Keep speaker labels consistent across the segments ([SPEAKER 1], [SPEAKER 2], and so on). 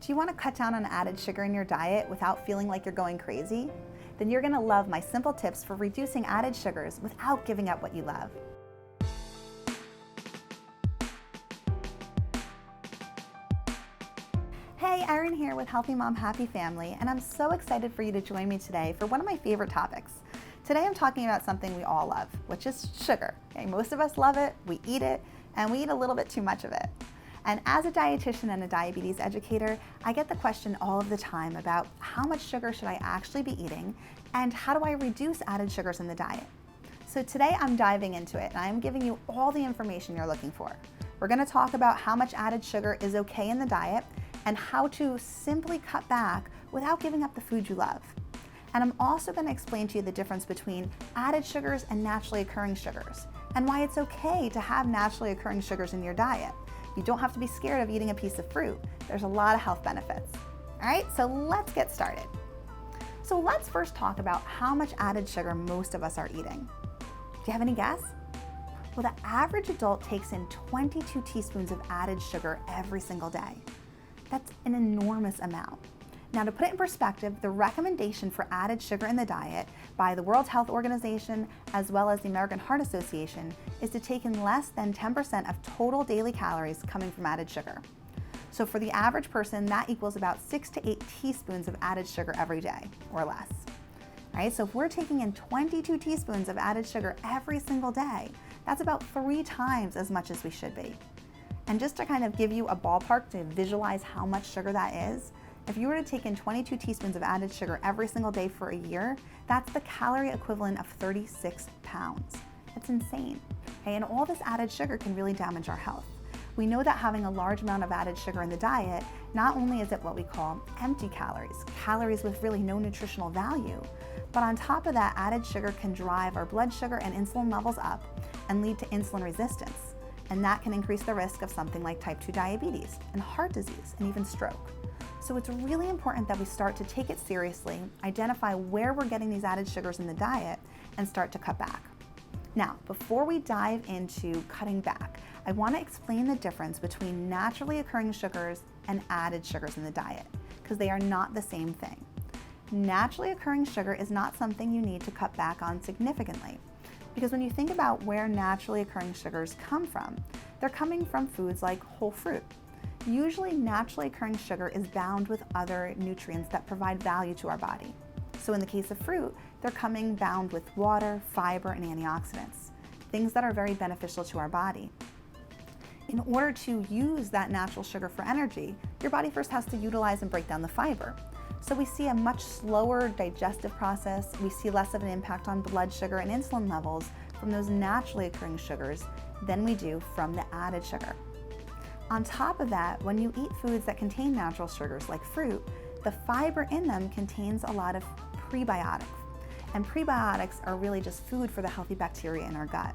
[SPEAKER 1] Do you want to cut down on added sugar in your diet without feeling like you're going crazy? Then you're going to love my simple tips for reducing added sugars without giving up what you love. Hey, Erin here with Healthy Mom, Happy Family, and I'm so excited for you to join me today for one of my favorite topics. Today I'm talking about something we all love, which is sugar. Okay, most of us love it, we eat it, and we eat a little bit too much of it. And as a dietitian and a diabetes educator, I get the question all of the time about how much sugar should I actually be eating and how do I reduce added sugars in the diet? So today I'm diving into it and I'm giving you all the information you're looking for. We're going to talk about how much added sugar is okay in the diet and how to simply cut back without giving up the food you love. And I'm also going to explain to you the difference between added sugars and naturally occurring sugars and why it's okay to have naturally occurring sugars in your diet. You don't have to be scared of eating a piece of fruit. There's a lot of health benefits. All right, so let's get started. So let's first talk about how much added sugar most of us are eating. Do you have any guess? Well, the average adult takes in 22 teaspoons of added sugar every single day. That's an enormous amount. Now, to put it in perspective, the recommendation for added sugar in the diet by the World Health Organization as well as the American Heart Association is to take in less than 10% of total daily calories coming from added sugar. So for the average person, that equals about 6 to 8 teaspoons of added sugar every day or less. All right, so if we're taking in 22 teaspoons of added sugar every single day, that's about 3 times as much as we should be. And just to kind of give you a ballpark to visualize how much sugar that is, if you were to take in 22 teaspoons of added sugar every single day for a year, that's the calorie equivalent of 36 pounds. That's insane. Okay, and all this added sugar can really damage our health. We know that having a large amount of added sugar in the diet, not only is it what we call empty calories, calories with really no nutritional value, but on top of that, added sugar can drive our blood sugar and insulin levels up and lead to insulin resistance. And that can increase the risk of something like type 2 diabetes and heart disease and even stroke. So it's really important that we start to take it seriously, identify where we're getting these added sugars in the diet, and start to cut back. Now, before we dive into cutting back, I want to explain the difference between naturally occurring sugars and added sugars in the diet, because they are not the same thing. Naturally occurring sugar is not something you need to cut back on significantly, because when you think about where naturally occurring sugars come from, they're coming from foods like whole fruit. Usually naturally occurring sugar is bound with other nutrients that provide value to our body. So in the case of fruit, they're coming bound with water, fiber, and antioxidants, things that are very beneficial to our body. In order to use that natural sugar for energy, your body first has to utilize and break down the fiber. So we see a much slower digestive process, we see less of an impact on blood sugar and insulin levels from those naturally occurring sugars than we do from the added sugar. On top of that, when you eat foods that contain natural sugars like fruit, the fiber in them contains a lot of prebiotics. And prebiotics are really just food for the healthy bacteria in our gut.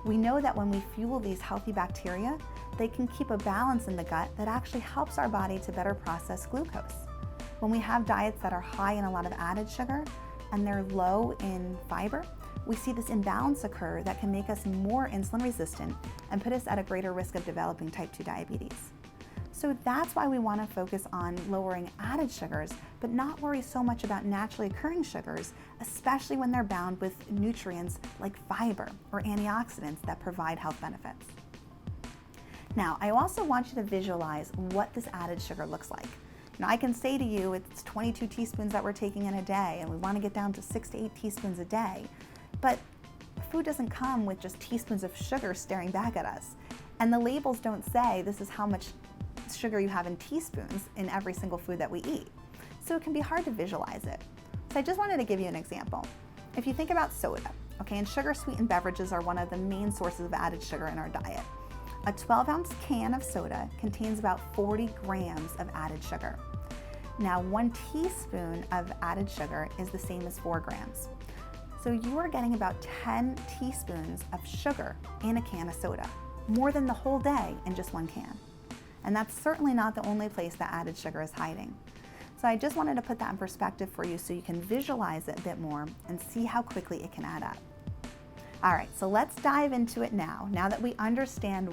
[SPEAKER 1] We know that when we fuel these healthy bacteria, they can keep a balance in the gut that actually helps our body to better process glucose. When we have diets that are high in a lot of added sugar and they're low in fiber, we see this imbalance occur that can make us more insulin resistant and put us at a greater risk of developing type 2 diabetes. So that's why we want to focus on lowering added sugars, but not worry so much about naturally occurring sugars, especially when they're bound with nutrients like fiber or antioxidants that provide health benefits. Now, I also want you to visualize what this added sugar looks like. Now, I can say to you it's 22 teaspoons that we're taking in a day, and we want to get down to 6 to 8 teaspoons a day. But food doesn't come with just teaspoons of sugar staring back at us. And the labels don't say this is how much sugar you have in teaspoons in every single food that we eat. So it can be hard to visualize it. So I just wanted to give you an example. If you think about soda, okay, and sugar sweetened beverages are one of the main sources of added sugar in our diet. A 12-ounce can of soda contains about 40 grams of added sugar. Now, 1 teaspoon of added sugar is the same as 4 grams. So you are getting about 10 teaspoons of sugar in a can of soda, more than the whole day in just 1 can. And that's certainly not the only place that added sugar is hiding. So I just wanted to put that in perspective for you so you can visualize it a bit more and see how quickly it can add up. All right, so let's dive into it now. Now that we understand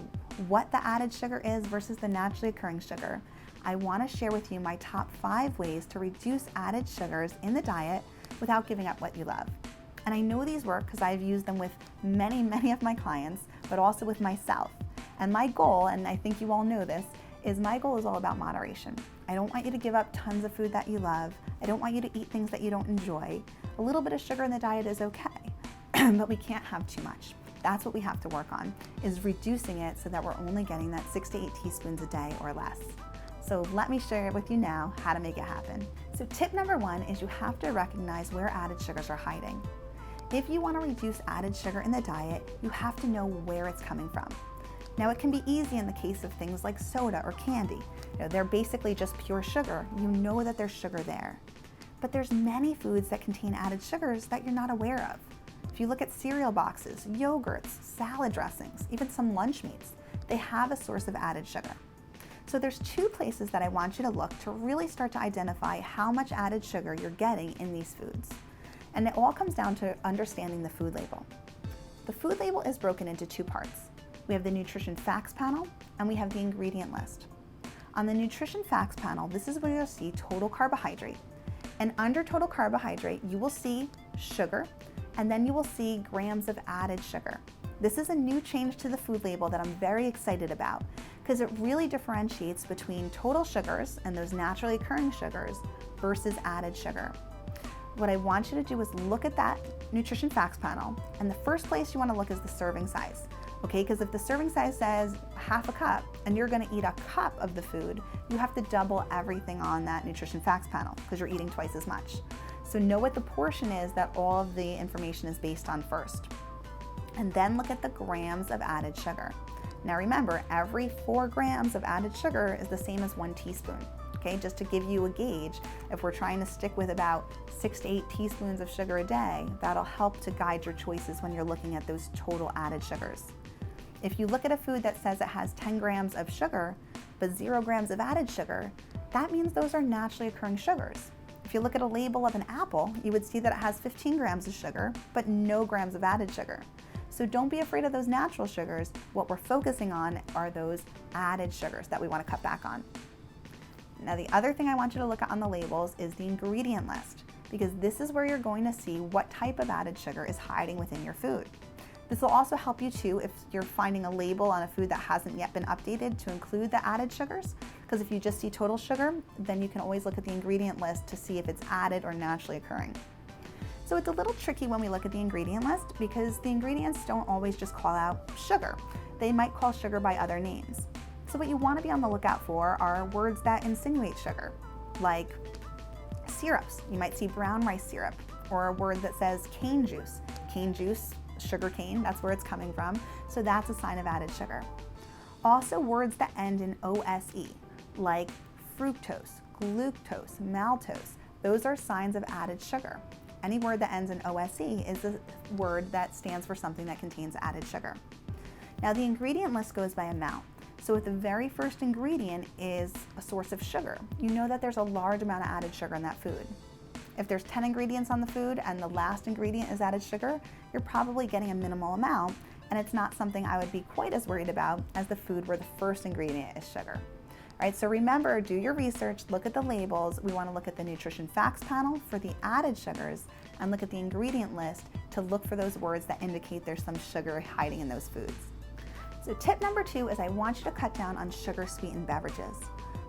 [SPEAKER 1] what the added sugar is versus the naturally occurring sugar, I want to share with you my top 5 ways to reduce added sugars in the diet without giving up what you love. And I know these work because I've used them with many of my clients, but also with myself. And my goal, and I think you all know this, is my goal is all about moderation. I don't want you to give up tons of food that you love. I don't want you to eat things that you don't enjoy. A little bit of sugar in the diet is okay, but we can't have too much. That's what we have to work on, is reducing it so that we're only getting that 6 to 8 teaspoons a day or less. So let me share with you now how to make it happen. So tip number 1 is you have to recognize where added sugars are hiding. If you want to reduce added sugar in the diet, you have to know where it's coming from. Now it can be easy in the case of things like soda or candy. They're basically just pure sugar. You know that there's sugar there. But there's many foods that contain added sugars that you're not aware of. If you look at cereal boxes, yogurts, salad dressings, even some lunch meats, they have a source of added sugar. So there's 2 places that I want you to look to really start to identify how much added sugar you're getting in these foods. And it all comes down to understanding the food label. The food label is broken into 2 parts. We have the nutrition facts panel and we have the ingredient list. On the nutrition facts panel, this is where you'll see total carbohydrate. And under total carbohydrate, you will see sugar, and then you will see grams of added sugar. This is a new change to the food label that I'm very excited about because it really differentiates between total sugars and those naturally occurring sugars versus added sugar. What I want you to do is look at that nutrition facts panel, and the first place you want to look is the serving size. Okay, because if the serving size says half a cup and you're going to eat a cup of the food, you have to double everything on that nutrition facts panel because you're eating twice as much. So know what the portion is that all of the information is based on first. And then look at the grams of added sugar. Now remember, every 4 grams of added sugar is the same as 1 teaspoon. Okay, just to give you a gauge, if we're trying to stick with about 6 to 8 teaspoons of sugar a day, that'll help to guide your choices when you're looking at those total added sugars. If you look at a food that says it has 10 grams of sugar, but 0 grams of added sugar, that means those are naturally occurring sugars. If you look at a label of an apple, you would see that it has 15 grams of sugar, but no grams of added sugar. So don't be afraid of those natural sugars. What we're focusing on are those added sugars that we want to cut back on. Now the other thing I want you to look at on the labels is the ingredient list, because this is where you're going to see what type of added sugar is hiding within your food. This will also help you too if you're finding a label on a food that hasn't yet been updated to include the added sugars, because if you just see total sugar, then you can always look at the ingredient list to see if it's added or naturally occurring. So it's a little tricky when we look at the ingredient list because the ingredients don't always just call out sugar. They might call sugar by other names. So what you want to be on the lookout for are words that insinuate sugar, like syrups. You might see brown rice syrup, or a word that says cane juice. Cane juice, sugar cane, that's where it's coming from. So that's a sign of added sugar. Also words that end in OSE, like fructose, glucose, maltose. Those are signs of added sugar. Any word that ends in OSE is a word that stands for something that contains added sugar. Now the ingredient list goes by amount. So if the very first ingredient is a source of sugar, you know that there's a large amount of added sugar in that food. If there's 10 ingredients on the food and the last ingredient is added sugar, you're probably getting a minimal amount, and it's not something I would be quite as worried about as the food where the first ingredient is sugar. All right, so remember, do your research, look at the labels. We want to look at the nutrition facts panel for the added sugars and look at the ingredient list to look for those words that indicate there's some sugar hiding in those foods. So tip number 2 is I want you to cut down on sugar-sweetened beverages.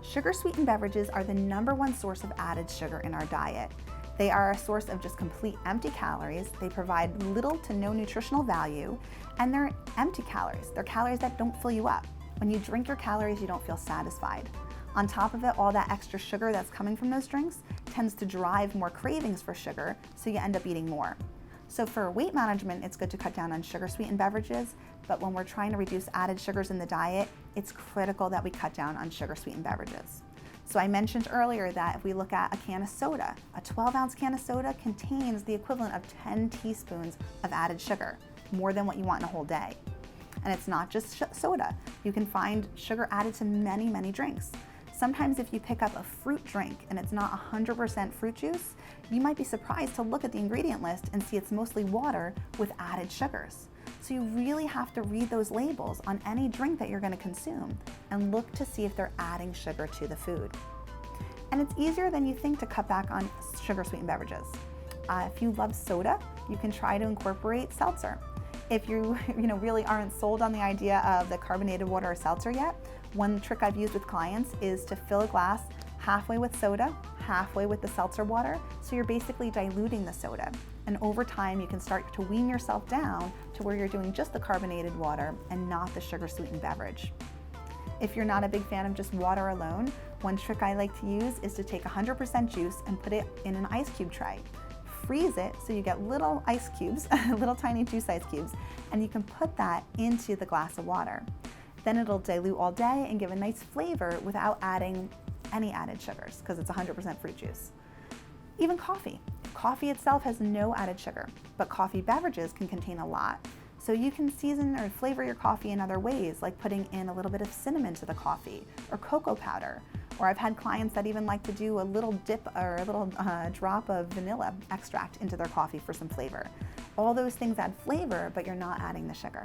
[SPEAKER 1] Sugar-sweetened beverages are the #1 source of added sugar in our diet. They are a source of just complete empty calories. They provide little to no nutritional value, and they're empty calories. They're calories that don't fill you up. When you drink your calories, you don't feel satisfied. On top of it, all that extra sugar that's coming from those drinks tends to drive more cravings for sugar, so you end up eating more. So for weight management, it's good to cut down on sugar-sweetened beverages, but when we're trying to reduce added sugars in the diet, it's critical that we cut down on sugar-sweetened beverages. So I mentioned earlier that if we look at a can of soda, a 12-ounce can of soda contains the equivalent of 10 teaspoons of added sugar, more than what you want in a whole day. And it's not just soda. You can find sugar added to many drinks. Sometimes if you pick up a fruit drink and it's not 100% fruit juice, you might be surprised to look at the ingredient list and see it's mostly water with added sugars. So you really have to read those labels on any drink that you're going to consume and look to see if they're adding sugar to the food. And it's easier than you think to cut back on sugar sweetened beverages. If you love soda, you can try to incorporate seltzer. If you really aren't sold on the idea of the carbonated water or seltzer yet, one trick I've used with clients is to fill a glass halfway with soda, halfway with the seltzer water, so you're basically diluting the soda. And over time, you can start to wean yourself down to where you're doing just the carbonated water and not the sugar sweetened beverage. If you're not a big fan of just water alone, one trick I like to use is to take 100% juice and put it in an ice cube tray. Freeze it so you get little ice cubes, little tiny juice ice cubes, and you can put that into the glass of water. Then it'll dilute all day and give a nice flavor without adding any added sugars because it's 100% fruit juice. Even coffee. Coffee itself has no added sugar, but coffee beverages can contain a lot. So you can season or flavor your coffee in other ways, like putting in a little bit of cinnamon to the coffee or cocoa powder. Or I've had clients that even like to do a little dip or a little drop of vanilla extract into their coffee for some flavor. All those things add flavor, but you're not adding the sugar.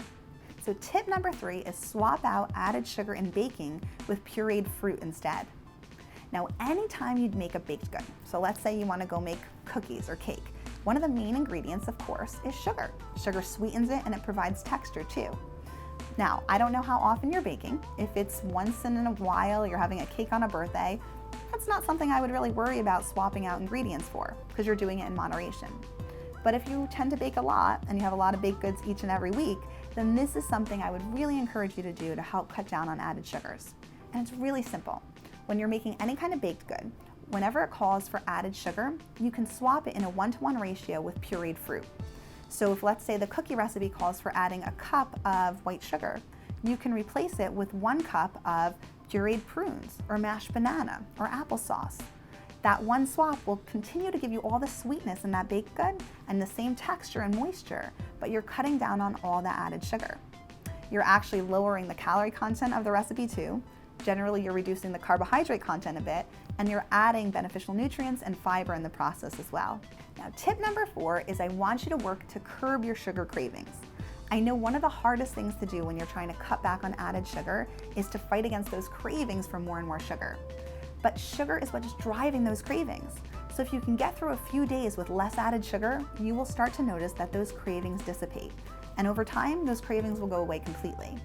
[SPEAKER 1] So tip number 3 is swap out added sugar in baking with pureed fruit instead. Now, anytime you'd make a baked good, so let's say you want to go make cookies or cake, one of the main ingredients, of course, is sugar. Sugar sweetens it and it provides texture too. Now, I don't know how often you're baking. If it's once in a while, you're having a cake on a birthday, that's not something I would really worry about swapping out ingredients for because you're doing it in moderation. But if you tend to bake a lot and you have a lot of baked goods each and every week, then this is something I would really encourage you to do to help cut down on added sugars. And it's really simple. When you're making any kind of baked good, whenever it calls for added sugar, you can swap it in a 1-to-1 ratio with pureed fruit. So if, let's say, the cookie recipe calls for adding a cup of white sugar, you can replace it with 1 cup of pureed prunes or mashed banana or applesauce. That one swap will continue to give you all the sweetness in that baked good and the same texture and moisture, but you're cutting down on all the added sugar. You're actually lowering the calorie content of the recipe too. Generally, you're reducing the carbohydrate content a bit, and you're adding beneficial nutrients and fiber in the process as well. Now, tip number 4 is I want you to work to curb your sugar cravings. I know one of the hardest things to do when you're trying to cut back on added sugar is to fight against those cravings for more and more sugar. But sugar is what is driving those cravings. So if you can get through a few days with less added sugar, you will start to notice that those cravings dissipate. And over time, those cravings will go away completely.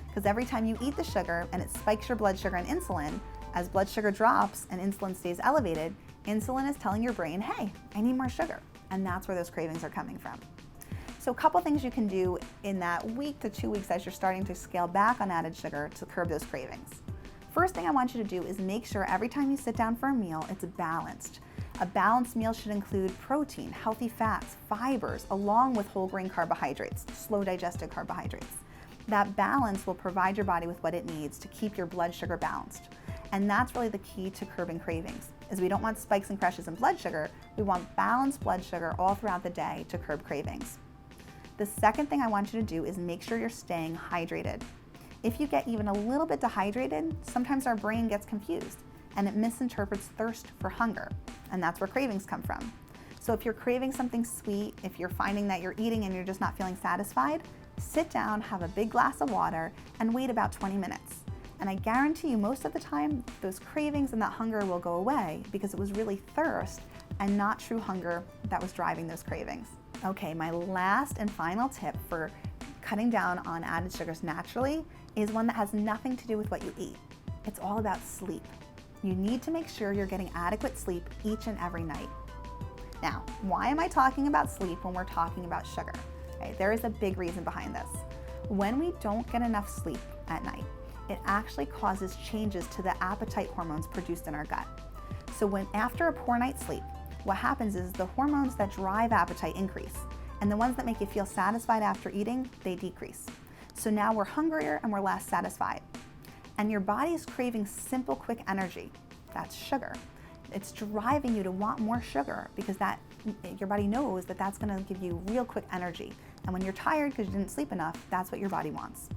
[SPEAKER 1] Because every time you eat the sugar and it spikes your blood sugar and insulin, as blood sugar drops and insulin stays elevated, insulin is telling your brain, hey, I need more sugar. And that's where those cravings are coming from. So a couple things you can do in that week to 2 weeks as you're starting to scale back on added sugar to curb those cravings. First thing I want you to do is make sure every time you sit down for a meal, it's balanced. A balanced meal should include protein, healthy fats, fibers, along with whole grain carbohydrates, slow digested carbohydrates. That balance will provide your body with what it needs to keep your blood sugar balanced. And that's really the key to curbing cravings, is we don't want spikes and crashes in blood sugar, we want balanced blood sugar all throughout the day to curb cravings. The second thing I want you to do is make sure you're staying hydrated. If you get even a little bit dehydrated, sometimes our brain gets confused and it misinterprets thirst for hunger, and that's where cravings come from. So if you're craving something sweet, if you're finding that you're eating and you're just not feeling satisfied, sit down, have a big glass of water, and wait about 20 minutes. And I guarantee you most of the time, those cravings and that hunger will go away because it was really thirst and not true hunger that was driving those cravings. Okay, my last and final tip for cutting down on added sugars naturally is one that has nothing to do with what you eat. It's all about sleep. You need to make sure you're getting adequate sleep each and every night. Now, why am I talking about sleep when we're talking about sugar? Okay, there is a big reason behind this. When we don't get enough sleep at night, it actually causes changes to the appetite hormones produced in our gut. So after a poor night's sleep, what happens is the hormones that drive appetite increase, and the ones that make you feel satisfied after eating, they decrease. So now we're hungrier and we're less satisfied. And your body is craving simple, quick energy. That's sugar. It's driving you to want more sugar because your body knows that that's going to give you real quick energy. And when you're tired because you didn't sleep enough, that's what your body wants.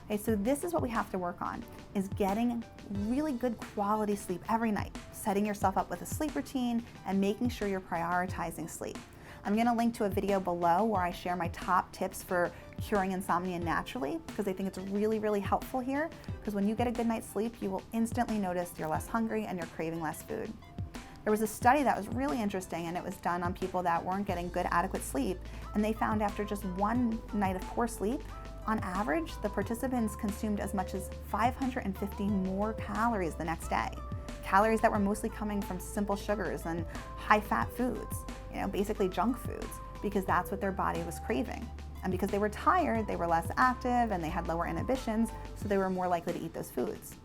[SPEAKER 1] Okay, so this is what we have to work on, is getting really good quality sleep every night, setting yourself up with a sleep routine and making sure you're prioritizing sleep. I'm gonna link to a video below where I share my top tips for curing insomnia naturally, because I think it's really, really helpful here, because when you get a good night's sleep, you will instantly notice you're less hungry and you're craving less food. There was a study that was really interesting, and it was done on people that weren't getting good, adequate sleep, and they found after just one night of poor sleep, on average, the participants consumed as much as 550 more calories the next day. Calories that were mostly coming from simple sugars and high-fat foods, basically junk foods, because that's what their body was craving. And because they were tired, they were less active and they had lower inhibitions, so they were more likely to eat those foods.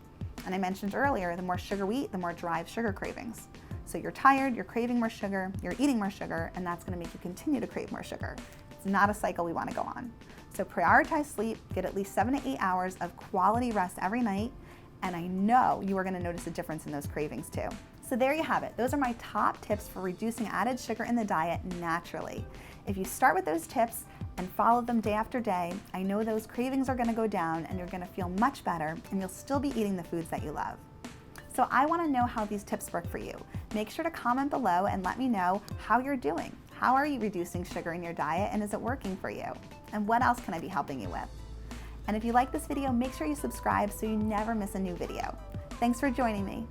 [SPEAKER 1] And I mentioned earlier, the more sugar we eat, the more drives sugar cravings. So you're tired, you're craving more sugar, you're eating more sugar, and that's gonna make you continue to crave more sugar. It's not a cycle we wanna go on. So prioritize sleep, get at least 7 to 8 hours of quality rest every night, and I know you are gonna notice a difference in those cravings too. So there you have it. Those are my top tips for reducing added sugar in the diet naturally. If you start with those tips and follow them day after day, I know those cravings are gonna go down and you're gonna feel much better, and you'll still be eating the foods that you love. So I wanna know how these tips work for you. Make sure to comment below and let me know how you're doing. How are you reducing sugar in your diet, and is it working for you? And what else can I be helping you with? And if you like this video, make sure you subscribe so you never miss a new video. Thanks for joining me.